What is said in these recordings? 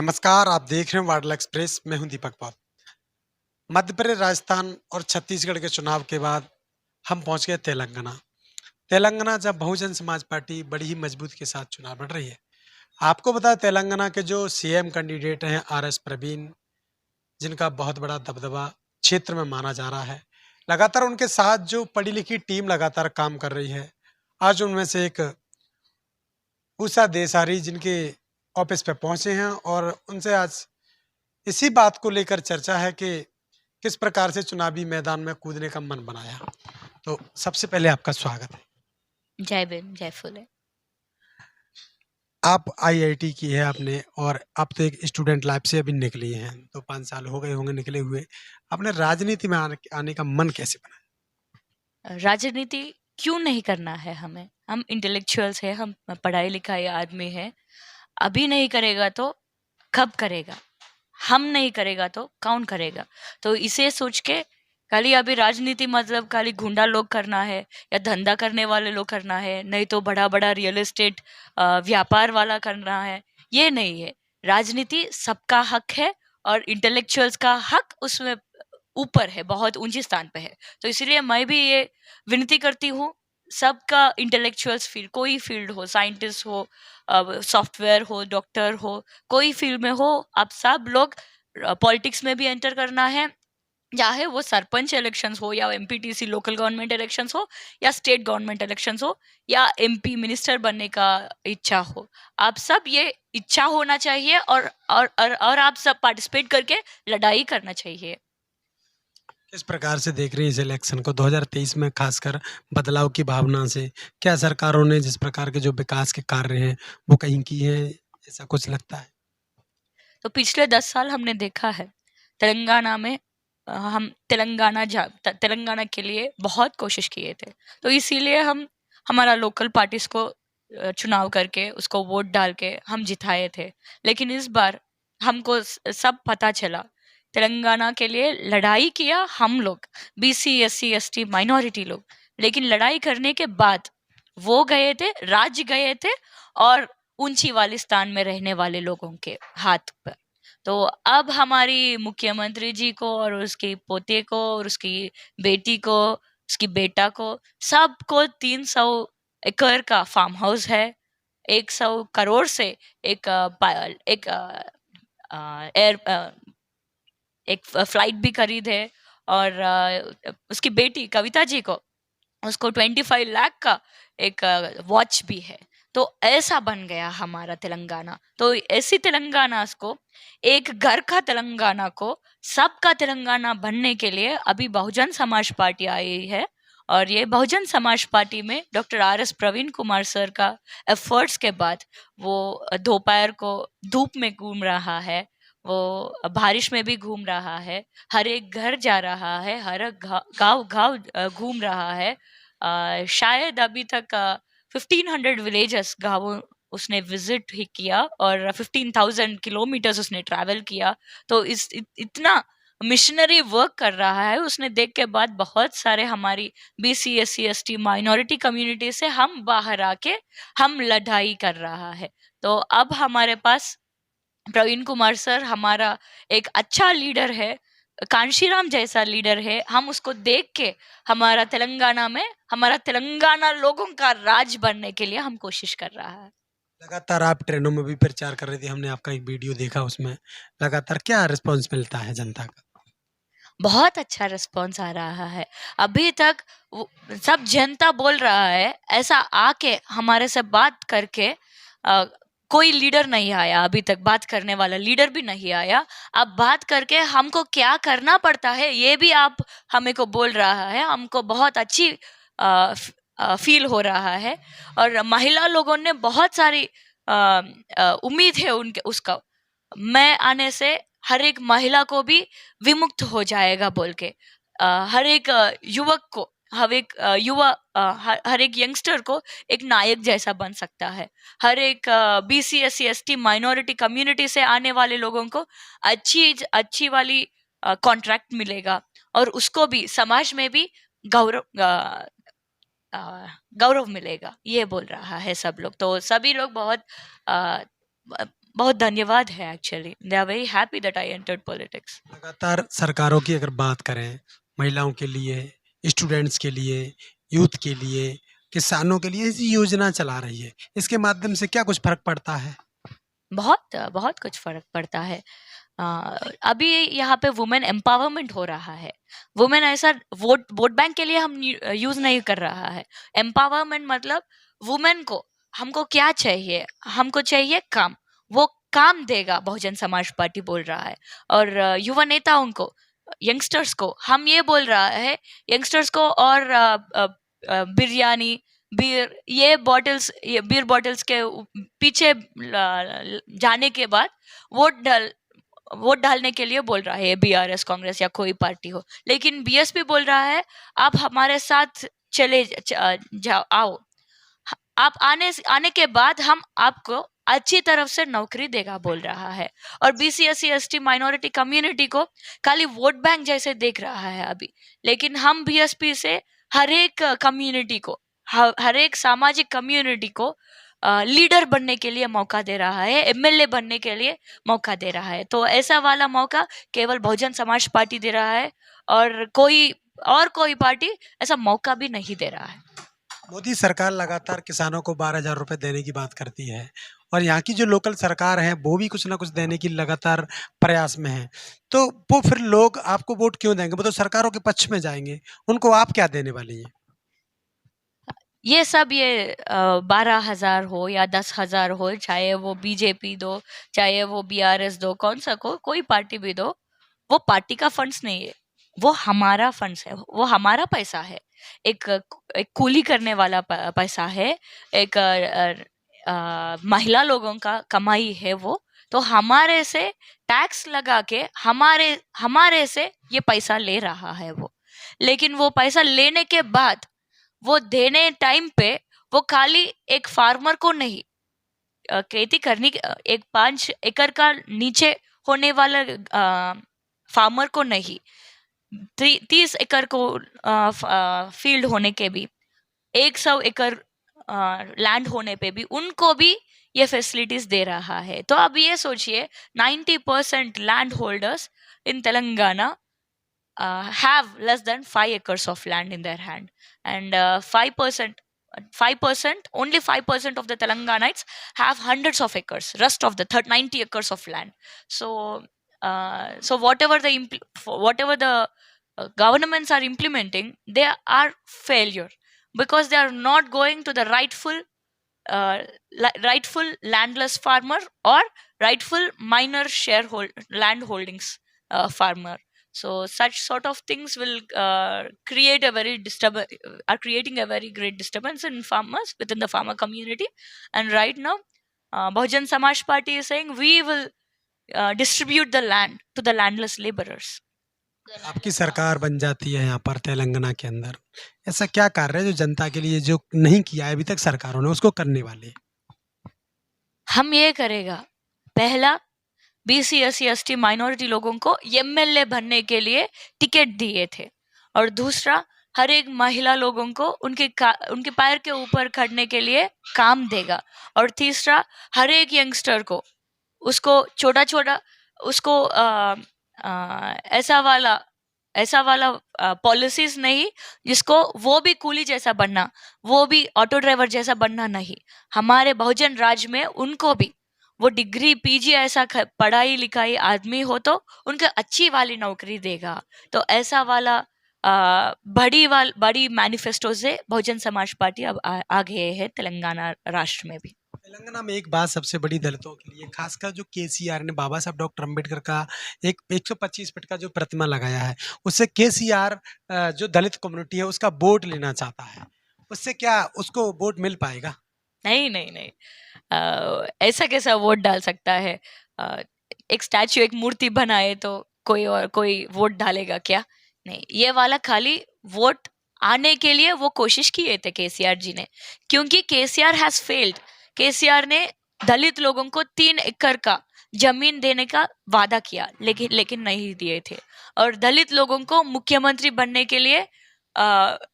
नमस्कार, आप देख रहे हैं वार्डला एक्सप्रेस। मैं हूं दीपक पॉल। मध्य प्रदेश, राजस्थान और छत्तीसगढ़ के चुनाव के बाद हम पहुंच गए तेलंगाना। तेलंगाना जब बहुजन समाज पार्टी बड़ी ही मजबूत के साथ चुनाव लड़ रही है। आपको बता, तेलंगाना के जो सीएम कैंडिडेट हैं आर.एस. प्रवीण, जिनका बहुत बड़ा दबदबा क्षेत्र में माना जा रहा है। लगातार उनके साथ जो पढ़ी लिखी टीम लगातार काम कर रही है। आज उनमें से एक उषा देसाई जिनके ऑफिस पे पहुंचे हैं और उनसे आज इसी बात को लेकर चर्चा है कि किस प्रकार से चुनावी मैदान में कूदने का मन बनाया। तो सबसे पहले आपका स्वागत है। जय भीम, जय फुले। आप आईआईटी की है आपने, और आप तो एक स्टूडेंट लाइफ से अभी निकली हैं, तो 5 साल हो गए होंगे निकले हुए। आपने राजनीति में आने का मन कैसे बना? राजनीति क्यों नहीं करना है हमें? हम इंटेलेक्चुअल्स हैं, हम पढ़ाई लिखाई आदमी है। अभी नहीं करेगा तो कब करेगा? हम नहीं करेगा तो कौन करेगा? तो इसे सोच के खाली अभी राजनीति मतलब खाली गुंडा लोग करना है या धंधा करने वाले लोग करना है, नहीं तो बड़ा बड़ा रियल एस्टेट व्यापार वाला करना है, ये नहीं है। राजनीति सबका हक है और इंटेलेक्चुअल्स का हक उसमें ऊपर है, बहुत ऊंचे स्थान पे है। तो इसीलिए मैं भी ये विनती करती हूँ, सबका इंटेलेक्चुअल्स फील्ड, कोई फील्ड हो, साइंटिस्ट हो, सॉफ्टवेयर हो, डॉक्टर हो, कोई फील्ड में हो, आप सब लोग पॉलिटिक्स में भी एंटर करना है। चाहे वो सरपंच इलेक्शंस हो या एमपीटीसी लोकल गवर्नमेंट इलेक्शंस हो या स्टेट गवर्नमेंट इलेक्शंस हो या एमपी मिनिस्टर बनने का इच्छा हो, आप सब ये इच्छा होना चाहिए और आप सब पार्टिसिपेट करके लड़ाई करना चाहिए। किस प्रकार से देख रही है इस इलेक्शन को 2023 में, खासकर बदलाव की भावना से? क्या सरकारों ने जिस प्रकार के जो विकास के कार्य हैं वो कहीं किए हैं, ऐसा कुछ लगता है? तो पिछले 10 साल हमने देखा है तेलंगाना में, हम तेलंगाना के लिए बहुत कोशिश किए थे। तो इसीलिए हम हमारा लोकल पार्टीज को चुनाव करके उसको वोट डाल के हम जिताए थे। लेकिन इस बार हमको सब पता चला, तेलंगाना के लिए लड़ाई किया हम लोग, बीसी एससी एसटी माइनॉरिटी लोग। लेकिन लड़ाई करने के बाद वो गए थे, राज्य गए थे और ऊंची वाली स्थान में रहने वाले लोगों के हाथ पर। तो अब हमारी मुख्यमंत्री जी को और उसके पोते को और उसकी बेटी को, उसकी बेटा को, सबको 300 एकड़ का फार्म हाउस है। 100 करोड़ से एक एयर एक फ्लाइट भी खरीद है। और उसकी बेटी कविता जी को, उसको 25 लाख का एक वॉच भी है। तो ऐसा बन गया हमारा तेलंगाना। तो ऐसी तेलंगाना को, एक घर का तेलंगाना को सबका तेलंगाना बनने के लिए अभी बहुजन समाज पार्टी आई है। और ये बहुजन समाज पार्टी में डॉक्टर आर.एस. प्रवीण कुमार सर का एफर्ट्स के बाद वो दोपहर को धूप में घूम रहा है, वो बारिश में भी घूम रहा है, हर एक घर जा रहा है, हर एक गांव गांव घूम रहा है। शायद अभी तक 1500 विलेजेस गाँव उसने विजिट ही किया और 15,000 किलोमीटर्स उसने ट्रैवल किया। तो इतना मिशनरी वर्क कर रहा है। उसने देख के बाद बहुत सारे हमारी BC SC ST minority community से हम बाहर आके हम लड़ाई कर रहा है। तो अब हमारे पास प्रवीण कुमार सर हमारा एक अच्छा लीडर है, कांशीराम जैसा लीडर है। हम उसको देख के हमारा तेलंगाना में, हमारा तेलंगाना लोगों का राज बनने के लिए हम कोशिश कर रहा है। लगातार आप ट्रेनों में भी प्रचार कर रही थी, हमने आपका एक वीडियो देखा, उसमें लगातार क्या रिस्पॉन्स मिलता है जनता का? बहुत अच्छा रिस्पॉन्स आ रहा है। अभी तक सब जनता बोल रहा है, ऐसा आके हमारे से बात करके कोई लीडर नहीं आया अभी तक, बात करने वाला लीडर भी नहीं आया। अब बात करके हमको क्या करना पड़ता है ये भी आप हमें को बोल रहा है। हमको बहुत अच्छी फील हो रहा है। और महिला लोगों ने बहुत सारी उम्मीद है उनके उसका, मैं आने से हर एक महिला को भी विमुक्त हो जाएगा बोल के। हर एक युवक को, हर एक हर एक यंगस्टर को एक नायक जैसा बन सकता है। हर एक BC SC ST minority community से आने वाले लोगों को अच्छी अच्छी वाली कॉन्ट्रैक्ट मिलेगा और उसको भी समाज में भी गौरव गौरव मिलेगा, ये बोल रहा है सब लोग। तो सभी लोग बहुत बहुत धन्यवाद है actually. They are very happy that I entered politics. लगातार सरकारों की अगर बात करें, महिलाओं के लिए, स्टूडेंट्स के लिए, यूथ के लिए, किसानों के लिए ऐसी योजना चला रही है। इसके माध्यम से क्या कुछ फ़र्क पड़ता है? बहुत बहुत कुछ फर्क पड़ता है. अ, अभी यहाँ पे वुमेन एम्पावरमेंट हो रहा है. वुमेन ऐसा वोट वोट बैंक के लिए हम यूज नहीं कर रहा है. एम्पावरमेंट मतलब वुमेन को, हमको क्या चाहिए, हमको चाहिए काम, वो काम देगा बहुजन समाज पार्टी बोल रहा है. और युवा नेताओं को, यंगस्टर्स को हम ये बोल रहा है, यंगस्टर्स को, और बिरयानी, बीर, ये बीर बॉटल्स के पीछे जाने के बाद वोट डालने के लिए बोल रहा है बीआरएस, कांग्रेस या कोई पार्टी हो. लेकिन बीएसपी बोल रहा है आप हमारे साथ चले जाओ, आओ, आप आने के बाद हम आपको अच्छी तरफ से नौकरी देगा बोल रहा है. और BC SC ST minority community को खाली वोट बैंक जैसे देख रहा है अभी. लेकिन हम बीएसपी से हर एक कम्युनिटी को, हर एक सामाजिक कम्युनिटी को लीडर बनने के लिए मौका दे रहा है, एमएलए बनने के लिए मौका दे रहा है. तो ऐसा वाला मौका केवल बहुजन समाज पार्टी दे रहा है, और कोई पार्टी ऐसा मौका भी नहीं दे रहा है. मोदी सरकार लगातार किसानों को 12,000 रुपए देने की बात करती है और यहाँ की जो लोकल सरकार है वो भी कुछ ना कुछ देने की लगातार प्रयास में है। तो वो फिर लोग आपको वोट क्यों देंगे? वो तो सरकारों के पक्ष में जाएंगे, उनको आप क्या देने वाली हैं? ये सब, ये 12,000 हो या 10,000 हो, चाहे वो बीजेपी दो, चाहे वो बीआरएस दो, कौन सा कोई पार्टी भी दो, वो पार्टी का फंड्स नहीं है, वो हमारा फंड्स है, वो हमारा पैसा है. एक एक कूली करने वाला पैसा है, एक महिला लोगों का कमाई है वो. तो हमारे से टैक्स लगा के हमारे से ये पैसा ले रहा है वो. लेकिन वो पैसा लेने के बाद, वो देने टाइम पे, वो खाली एक फार्मर को नहीं, खेती करनी, एक 5 एकड़ का नीचे होने वाला फार्मर को नहीं, 30 एकड़ को फील्ड होने के भी, 100 एकड़ लैंड होने पे भी, उनको भी ये फैसिलिटीज दे रहा है. तो अब ये सोचिए, 90% land holders in Telangana have less than 5 acres of land in their hand, and 5%, only 5% of the Telanganites have hundreds of acres, rest of the 90 acres of land. So whatever the governments are implementing, they are failure, because they are not going to the rightful landless farmer or rightful minor land holdings farmer. So such sort of things will creating a very great disturbance in farmers, within the farmer community. And right now, Bahujan Samaj Party is saying we will distribute the land to the landless laborers. आपकी सरकार बन जाती है यहाँ पर तेलंगाना के अंदर, ऐसा क्या कार्य है जो जनता के लिए जो नहीं किया है अभी तक सरकारों ने, उसको करने वाले हैं? हम ये करेगा, पहला, बीसी एससी एसटी माइनॉरिटी लोगों को एमएलए बनने के लिए टिकट दिए थे. और दूसरा, हर एक महिला लोगों को उनके पैर के ऊपर खड़ने के लिए काम देगा. और तीसरा, हर एक यंगस्टर को, उसको छोटा छोटा, उसको ऐसा वाला पॉलिसीज नहीं जिसको वो भी कूली जैसा बनना, वो भी ऑटो ड्राइवर जैसा बनना नहीं. हमारे बहुजन राज में उनको भी वो डिग्री पीजी ऐसा पढ़ाई लिखाई आदमी हो तो उनको अच्छी वाली नौकरी देगा. तो ऐसा वाला बड़ी मैनिफेस्टो से बहुजन समाज पार्टी अब आगे है तेलंगाना राष्ट्र में भी. तेलंगाना में एक बात सबसे बड़ी दलितों के लिए, खासकर जो केसीआर ने बाबा साहब डॉक्टर अंबेडकर का एक 125 फीट का जो प्रतिमा लगाया है, उससे केसीआर जो दलित कम्युनिटी है उसका वोट लेना चाहता है, उससे क्या उसको वोट मिल पाएगा? नहीं नहीं नहीं, ऐसा कैसा वोट डाल सकता है? एक स्टैचू, एक मूर्ति बनाए तो कोई वोट डालेगा क्या? नहीं, ये वाला खाली वोट आने के लिए वो कोशिश किए थे केसीआर जी ने, क्योंकि केसीआर हैज फेल्ड. केसीआर ने दलित लोगों को 3 एकड़ का जमीन देने का वादा किया, लेकिन नहीं दिए थे. और दलित लोगों को मुख्यमंत्री बनने के लिए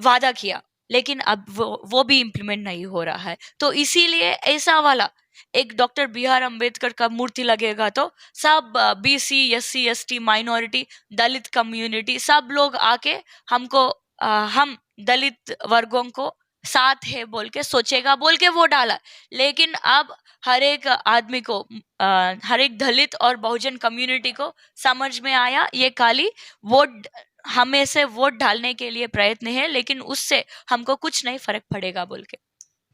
वादा किया, लेकिन अब वो भी इम्प्लीमेंट नहीं हो रहा है. तो इसीलिए ऐसा वाला एक डॉक्टर बी आर अम्बेडकर का मूर्ति लगेगा तो सब बीसी, एससी, एसटी, माइनॉरिटी, दलित कम्युनिटी सब लोग आके हमको हम दलित वर्गों को साथ है बोल के सोचेगा बोल के वो डाला। लेकिन अब हर एक आदमी को हर एक दलित और बहुजन कम्युनिटी को समझ में आया ये खाली वोट हमें से वोट डालने के लिए प्रयत्न है, लेकिन उससे हमको कुछ नहीं फर्क पड़ेगा बोल के।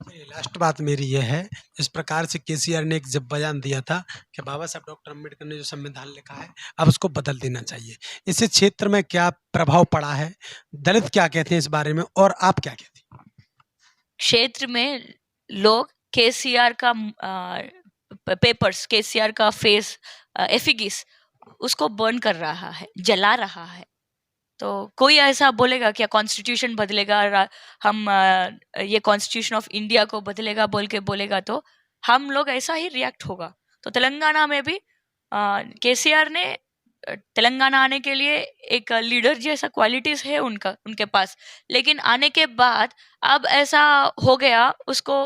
लास्ट बात मेरी यह है, इस प्रकार से केसीआर ने एक जब बयान दिया था कि बाबा साहब डॉक्टर अम्बेडकर ने जो संविधान लिखा है अब उसको बदल देना चाहिए, इससे क्षेत्र में क्या प्रभाव पड़ा है, दलित क्या कहते हैं इस बारे में और आप क्या कहते हैं? क्षेत्र में लोग केसीआर का पेपर्स, केसीआर का फेस, एफिगिस उसको बर्न कर रहा है, जला रहा है। तो कोई ऐसा बोलेगा क्या कॉन्स्टिट्यूशन बदलेगा, हम ये कॉन्स्टिट्यूशन ऑफ इंडिया को बदलेगा बोल के बोलेगा तो हम लोग ऐसा ही रिएक्ट होगा। तो तेलंगाना में भी केसीआर ने तेलंगाना आने के लिए एक लीडर जैसा क्वालिटीज है उनके पास, लेकिन आने के बाद अब ऐसा हो गया उसको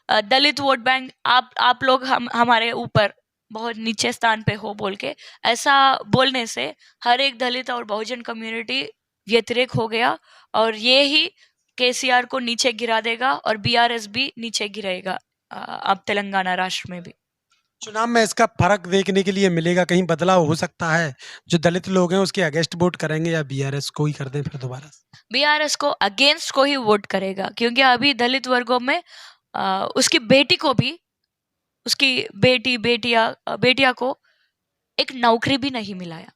दलित वोट बैंक आप लोग हमारे ऊपर बहुत नीचे स्थान पे हो बोल के ऐसा बोलने से हर एक दलित और बहुजन कम्युनिटी व्यतिरेक हो गया, और ये ही केसीआर को नीचे गिरा देगा और बीआरएस भी नीचे गिरेगा अब तेलंगाना राष्ट्र में भी। चुनाव में इसका फर्क देखने के लिए मिलेगा, कहीं बदलाव हो सकता है, जो दलित लोग हैं उसके अगेंस्ट वोट करेंगे या बीआरएस को ही कर दें फिर दोबारा? बीआरएस को अगेंस्ट को ही वोट करेगा, क्योंकि अभी दलित वर्गों में उसकी बेटी को भी, उसकी बेटिया को एक नौकरी भी नहीं मिलाया।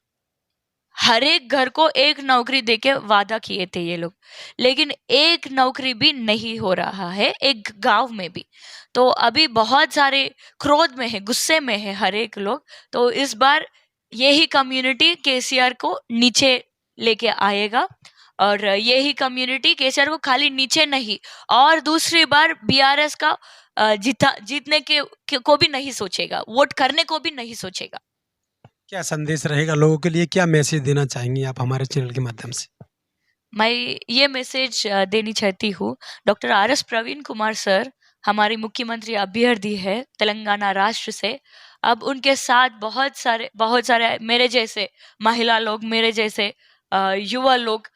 हर एक घर को एक नौकरी देके वादा किए थे ये लोग, लेकिन एक नौकरी भी नहीं हो रहा है एक गांव में भी। तो अभी बहुत सारे क्रोध में है, गुस्से में है हर एक लोग। तो इस बार यही कम्युनिटी केसीआर को नीचे लेके आएगा, और यही कम्युनिटी केसीआर को खाली नीचे नहीं और दूसरी बार बीआरएस का जीतने के को भी नहीं सोचेगा, वोट करने को भी नहीं सोचेगा। क्या संदेश रहेगा लोगों के लिए, क्या मैसेज देना चाहेंगी आप हमारे चैनल के माध्यम से? मैं ये मैसेज देनी चाहती हूँ, डॉक्टर आर.एस. प्रवीण कुमार सर हमारी मुख्यमंत्री अभ्यर्थी है तेलंगाना राष्ट्र से। अब उनके साथ बहुत सारे मेरे जैसे महिला लोग, मेरे जैसे युवा लोग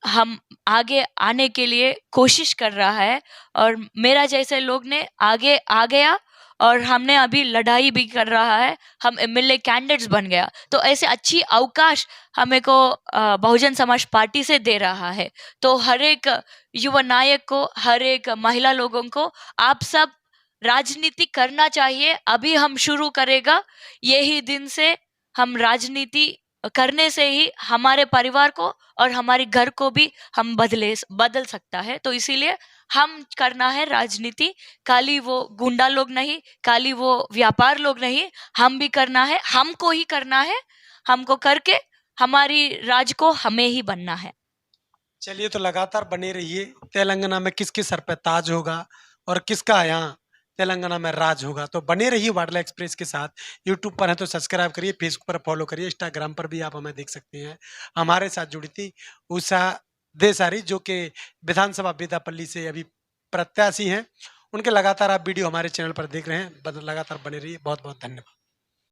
हम आगे आने के लिए कोशिश कर रहा है, और मेरा जैसे लोग ने आगे आ गया और हमने अभी लड़ाई भी कर रहा है, हम एमएलए कैंडिडेट्स बन गया। तो ऐसे अच्छी अवकाश हमें को बहुजन समाज पार्टी से दे रहा है। तो हर एक युवा नायक को, हर एक महिला लोगों को आप सब राजनीति करना चाहिए। अभी हम शुरू करेगा, यही दिन से हम राजनीति करने से ही हमारे परिवार को और हमारे घर को भी हम बदल सकता है। तो इसीलिए हम करना है राजनीति, खाली वो गुंडा लोग नहीं, खाली वो व्यापार लोग नहीं, हम भी करना है, हमको ही करना है, हमको करके हमारी राज को हमें ही बनना है। चलिए, तो लगातार बने रहिए। तेलंगाना में किसके सर पे ताज होगा और किसका यहाँ तेलंगाना में राज होगा, तो बने रहिए वाडला एक्सप्रेस के साथ। यूट्यूब पर है तो सब्सक्राइब करिए, फेसबुक पर फॉलो करिए, इंस्टाग्राम पर भी आप हमें देख सकते हैं। हमारे साथ जुड़ी थी उषा देसारी, जो कि विधानसभा बेदापल्ली से अभी प्रत्याशी हैं। उनके लगातार आप वीडियो हमारे चैनल पर देख रहे हैं, लगातार बने रहिए। बहुत बहुत धन्यवाद।